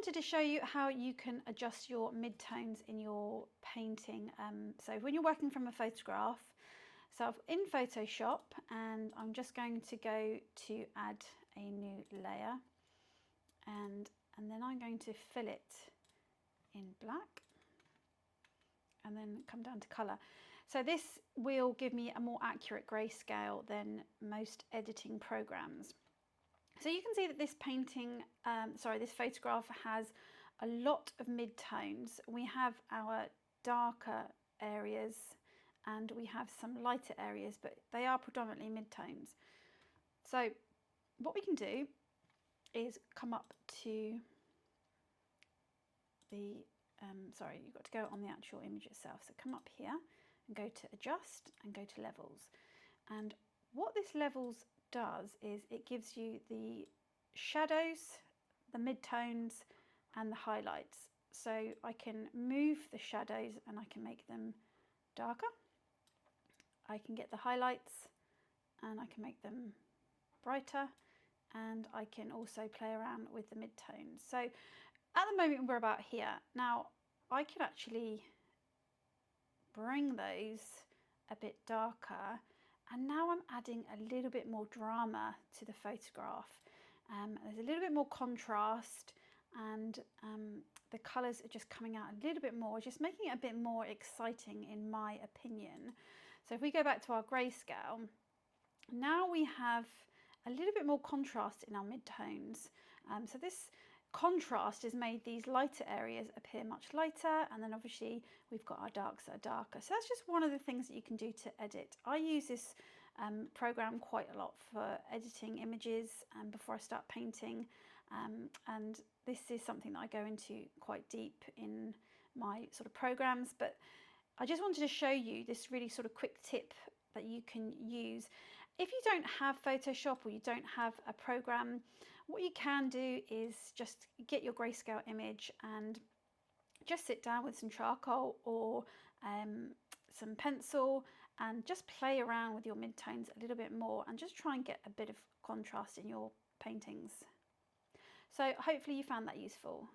wanted to show you how you can adjust your midtones in your painting. So when you're working from a photograph, so in Photoshop, and I'm just going to go to add a new layer, and then I'm going to fill it in black and then come down to color. So this will give me a more accurate grayscale than most editing programs. So you can see that this painting, this photograph has a lot of midtones. We have our darker areas and we have some lighter areas, but they are predominantly midtones. So what we can do is come up to the, you've got to go on the actual image itself. So come up here and go to adjust and go to levels. And what this levels does is it gives you the shadows, the midtones and the highlights. So I can move the shadows and I can make them darker. I can get the highlights and I can make them brighter, and I can also play around with the midtones. So at the moment we're about here. Now I can actually bring those a bit darker, and now I'm adding a little bit more drama to the photograph. There's a little bit more contrast, and the colours are just coming out a little bit more, just making it a bit more exciting in my opinion. So if we go back to our grayscale, now we have a little bit more contrast in our midtones. So this contrast has made these lighter areas appear much lighter, and then obviously we've got our darks that are darker. So that's just one of the things that you can do to edit. I use this program quite a lot for editing images before I start painting, and this is something that I go into quite deep in my sort of programs, but I just wanted to show you this really sort of quick tip that you can use. If you don't have Photoshop or you don't have a program, what you can do is just get your grayscale image and just sit down with some charcoal or some pencil and just play around with your midtones a little bit more and just try and get a bit of contrast in your paintings. So hopefully you found that useful.